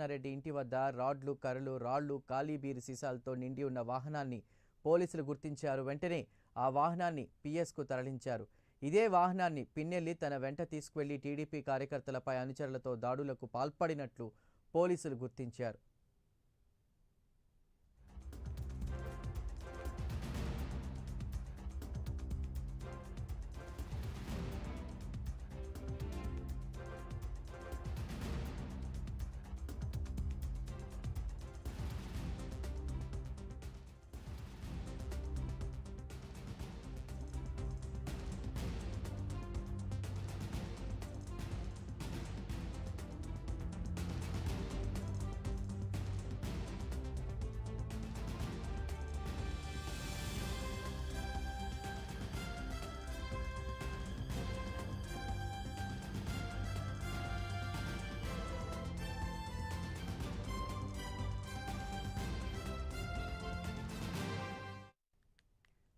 రామకృష్ణారెడ్డి ఇంటి వద్ద రాడ్లు, కర్రలు, రాళ్లు, ఖాళీ బీరు సీసాలతో నిండి ఉన్న వాహనాన్ని పోలీసులు గుర్తించారు. వెంటనే ఆ వాహనాన్ని పిఎస్కు తరలించారు. ఇదే వాహనాన్ని పిన్నెల్లి తన వెంట తీసుకువెళ్లి టీడీపీ కార్యకర్తలపై అనుచరులతో దాడులకు పాల్పడినట్లు పోలీసులు గుర్తించారు.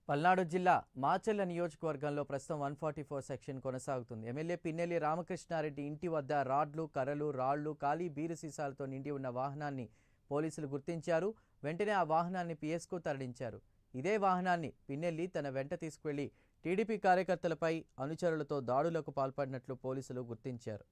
పల్నాడు జిల్లా మాచర్ల నియోజకవర్గంలో ప్రస్తుతం 144 సెక్షన్ కొనసాగుతుంది. ఎమ్మెల్యే పిన్నెల్లి రామకృష్ణారెడ్డి ఇంటి వద్ద రాడ్లు, కర్రలు, రాళ్లు, ఖాళీ బీరు సీసాలతో నిండి ఉన్న వాహనాన్ని పోలీసులు గుర్తించారు. వెంటనే ఆ వాహనాన్ని పిఎస్కు తరలించారు. ఇదే వాహనాన్ని పిన్నెల్లి తన వెంట తీసుకువెళ్లి టీడీపీ కార్యకర్తలపై అనుచరులతో దాడులకు పాల్పడినట్లు పోలీసులు గుర్తించారు.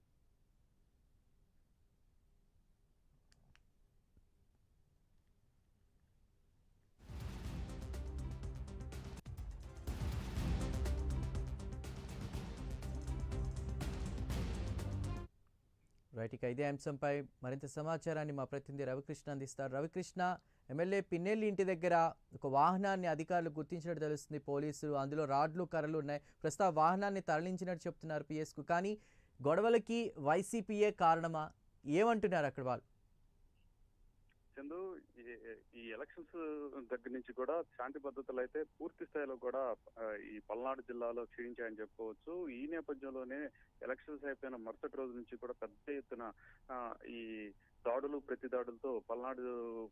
రైట్, ఇక ఇదే అంశంపై మరింత సమాచారాన్ని మా ప్రతినిధి రవికృష్ణ అందిస్తారు. రవికృష్ణ, ఎమ్మెల్యే పిన్నెల్లి ఇంటి దగ్గర ఒక వాహనాన్ని అధికారులు గుర్తించినట్టు తెలుస్తుంది పోలీసులు. అందులో రాడ్లు, కర్రలు ఉన్నాయి. ప్రస్తుతం వాహనాన్ని తరలించినట్టు చెప్తున్నారు పిఎస్కు. కానీ గొడవలకి వైసీపీయే కారణమా? ఏమంటున్నారు అక్కడ వాళ్ళు? చందు, ఈ ఎలక్షన్స్ దగ్గర నుంచి కూడా శాంతి భద్రతలు అయితే పూర్తి స్థాయిలో కూడా ఈ పల్నాడు జిల్లాలో క్షీణించాయని చెప్పుకోవచ్చు. ఈ నేపథ్యంలోనే ఎలక్షన్స్ అయిపోయిన మరుసటి రోజు నుంచి కూడా పెద్ద ఎత్తున ఈ దాడులు, ప్రతి దాడులతో పల్నాడు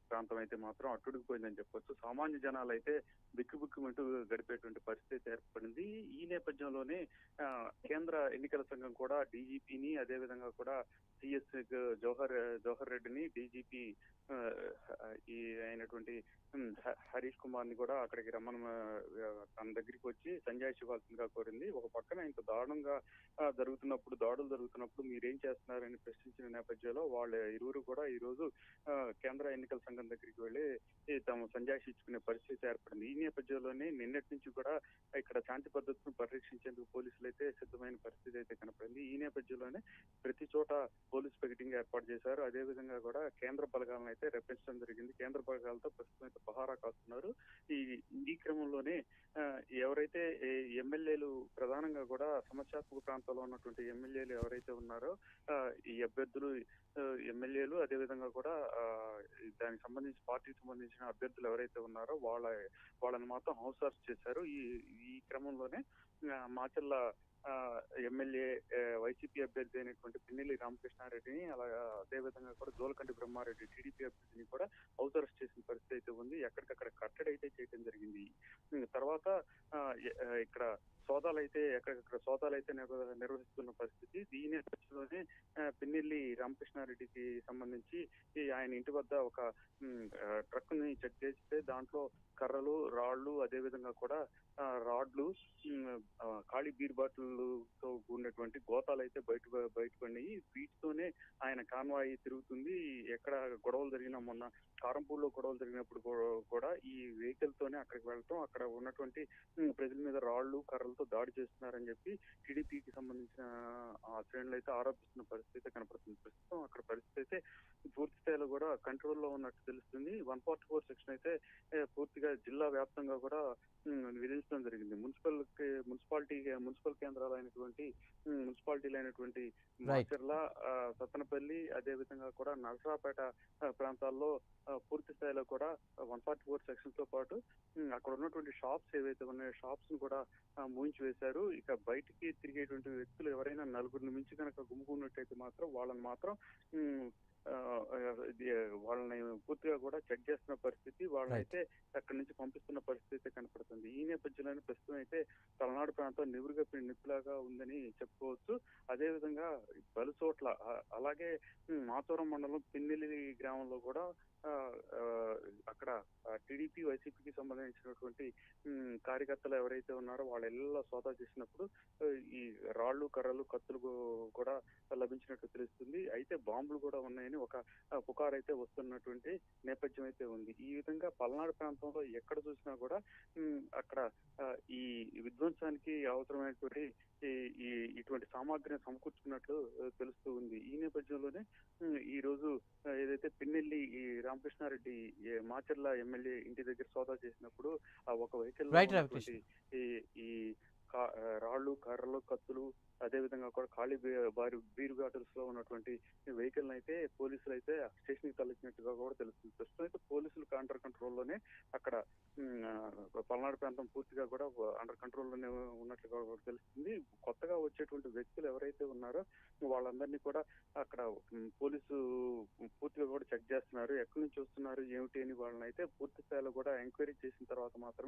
ప్రాంతం అయితే మాత్రం అట్టుడికిపోయిందని చెప్పొచ్చు. సామాన్య జనాలు అయితే బిక్కుబిక్కుమంటూ గడిపేటువంటి పరిస్థితి ఏర్పడింది. ఈ నేపథ్యంలోనే కేంద్ర ఎన్నికల సంఘం కూడా డీజీపీని, అదేవిధంగా కూడా సిఎస్ జవహర్ రెడ్డిని, డీజీపీ ఈ అయినటువంటి హరీష్ కుమార్ ని కూడా అక్కడికి రమ్మని తన దగ్గరికి వచ్చి సంజాయిషి ఇవ్వాల్సిందిగా కోరింది. ఒక పక్కన ఇంత దారుణంగా దాడులు జరుగుతున్నప్పుడు మీరేం చేస్తున్నారని ప్రశ్నించిన నేపథ్యంలో వాళ్ళ ఇరువురు కూడా ఈ రోజు కేంద్ర ఎన్నికల సంఘం దగ్గరికి వెళ్లి తమ సంజాయిషి ఇచ్చుకునే పరిస్థితి ఏర్పడింది. ఈ నేపథ్యంలోనే నిన్నటి నుంచి కూడా ఇక్కడ శాంతి పద్ధతులను పరిరక్షించేందుకు పోలీసులు అయితే సిద్ధమైన పరిస్థితి అయితే కనపడింది. ఈ నేపథ్యంలోనే ప్రతి చోట పోలీస్ పికెటింగ్ ఏర్పాటు చేశారు. అదేవిధంగా కూడా కేంద్ర బలగాలను అయితే రప్పించడం జరిగింది. కేంద్ర బలగాలతో ప్రస్తుతం అయితే పహారా కాస్తున్నారు. ఈ క్రమంలోనే ఎవరైతే ఎమ్మెల్యేలు ప్రధానంగా కూడా సమస్యాత్మక ప్రాంతాల్లో ఉన్నటువంటి ఎమ్మెల్యేలు ఎవరైతే ఉన్నారో ఈ అభ్యర్థులు, ఎమ్మెల్యేలు, అదేవిధంగా కూడా దానికి సంబంధించి పార్టీకి సంబంధించిన అభ్యర్థులు ఎవరైతే ఉన్నారో వాళ్ళని మాత్రం హౌస్ అరెస్ట్ చేశారు. ఈ క్రమంలోనే మాచర్ల ఎమ్మెల్యే వైసీపీ అభ్యర్థి అయినటువంటి పిన్నెల్లి రామకృష్ణారెడ్డిని, అలాగా అదేవిధంగా కూడా జోలకంటి బ్రహ్మారెడ్డి టీడీపీ అభ్యర్థిని కూడా హౌస్ అరెస్ట్ చేసిన పరిస్థితి అయితే ఉంది. ఎక్కడికక్కడ కట్టడి అయితే చేయడం జరిగింది. తర్వాత ఇక్కడ ఎక్కడికక్కడ సోదాలు అయితే నిర్వహిస్తున్న పరిస్థితి. దీని నేపథ్యంలోనే పిన్నెల్లి రామకృష్ణారెడ్డికి సంబంధించి ఆయన ఇంటి వద్ద ఒక ట్రక్ ని చెక్ చేస్తే దాంట్లో కర్రలు, రాళ్లు, అదేవిధంగా కూడా రాడ్లు, ఖాళీ బీర్ బాటిల్తో కూడినటువంటి గోతాలు అయితే బయటపడినాయి. వీటితోనే ఆయన కాన్వాయ్ తిరుగుతుంది. ఎక్కడ గొడవలు జరిగినా, మొన్న కారంపూడిలో గొడవలు జరిగినప్పుడు కూడా ఈ వెహికల్ తోనే అక్కడికి వెళ్ళటం, అక్కడ ఉన్నటువంటి ప్రజల మీద రాళ్లు, కర్రలతో దాడి చేస్తున్నారని చెప్పి టీడీపీకి సంబంధించిన ఆ శ్రేణులు అయితే ఆరోపిస్తున్న పరిస్థితి కనపడుతుంది. ప్రస్తుతం అక్కడ పరిస్థితి అయితే పూర్తి స్థాయిలో కూడా కంట్రోల్లో ఉన్నట్టు తెలుస్తుంది. 144 సెక్షన్ అయితే పూర్తిగా జిల్లా వ్యాప్తంగా కూడా విధించడం జరిగింది. మున్సిపల్ మున్సిపాలిటీలైనటువంటి మాచర్ల, సత్తెనపల్లి, అదే విధంగా కూడా నరసరావుపేట ప్రాంతాల్లో పూర్తి స్థాయిలో కూడా 144 సెక్షన్స్ తో పాటు అక్కడ ఉన్నటువంటి షాప్స్ ఏవైతే ఉన్నాయో షాప్స్ ను కూడా మూయించి వేశారు. ఇక బయటికి తిరిగేటువంటి వ్యక్తులు ఎవరైనా నలుగురిని మించి కనుక గుమ్ముకున్నట్టయితే మాత్రం వాళ్ళని మాత్రం ఇది వాళ్ళని పూర్తిగా కూడా చెక్ చేస్తున్న పరిస్థితి, రైట్. వాళ్ళనైతే అక్కడి నుంచి పంపిస్తున్న పరిస్థితి కనపడుతుంది. ఈ నేపథ్యంలోనే ప్రస్తుతం అయితే పల్నాడు ప్రాంతం నిప్పులాగా ఉందని చెప్పుకోవచ్చు. అదేవిధంగా పలు చోట్ల అలాగే మాచవరం మండలం పిన్నెల్లి గ్రామంలో కూడా అక్కడ టీడీపీ, వైసీపీకి సంబంధించినటువంటి కార్యకర్తలు ఎవరైతే ఉన్నారో వాళ్ళ ఇళ్లలో సోదా చేసినప్పుడు ఈ రాళ్ళు, కర్రలు, కత్తులు కూడా లభించినట్టు తెలుస్తుంది. అయితే బాంబులు కూడా ఉన్నాయని ఒక పుకారు అయితే వస్తున్నటువంటి నేపథ్యం అయితే ఉంది. ఈ విధంగా పల్నాడు ప్రాంతంలో ఎక్కడ చూసినా కూడా అక్కడ ఈ విధ్వంసానికి అవసరమైనటువంటి ఈ ఈ ఇటువంటి సామాగ్రిని సమకూర్చుకున్నట్లు తెలుస్తూ ఉంది. ఈ నేపథ్యంలోనే ఈ రోజు ఏదైతే పిన్నెల్లి ఈ రామకృష్ణారెడ్డి మాచర్ల ఎమ్మెల్యే ఇంటి దగ్గర సోదా చేసినప్పుడు ఆ ఒక వెహికల్ లో రైట్ ఉన్నటువంటి రవికృష్ణ. ఈ ఈ రాళ్ళు, కర్రలు, కత్తులు, అదే విధంగా కూడా ఖాళీ బీరు బాటిల్స్ లో ఉన్నటువంటి వెహికల్ అయితే పోలీసులు అయితే స్టేషన్ కి తరలించినట్టుగా కూడా తెలుస్తుంది. ప్రస్తుతం అయితే పోలీసులు అండర్ కంట్రోల్ లోనే అక్కడ పల్నాడు ప్రాంతం పూర్తిగా కూడా అండర్ కంట్రోల్ లోనే ఉన్నట్లుగా కూడా తెలుస్తుంది. కొత్తగా వచ్చేటువంటి వ్యక్తులు ఎవరైతే ఉన్నారో వాళ్ళందరినీ కూడా అక్కడ పోలీసు పూర్తిగా కూడా చెక్ చేస్తున్నారు. ఎక్కడి నుంచి వస్తున్నారు ఏమిటి అని వాళ్ళని అయితే పూర్తి స్థాయిలో కూడా ఎంక్వైరీ చేసిన తర్వాత మాత్రమే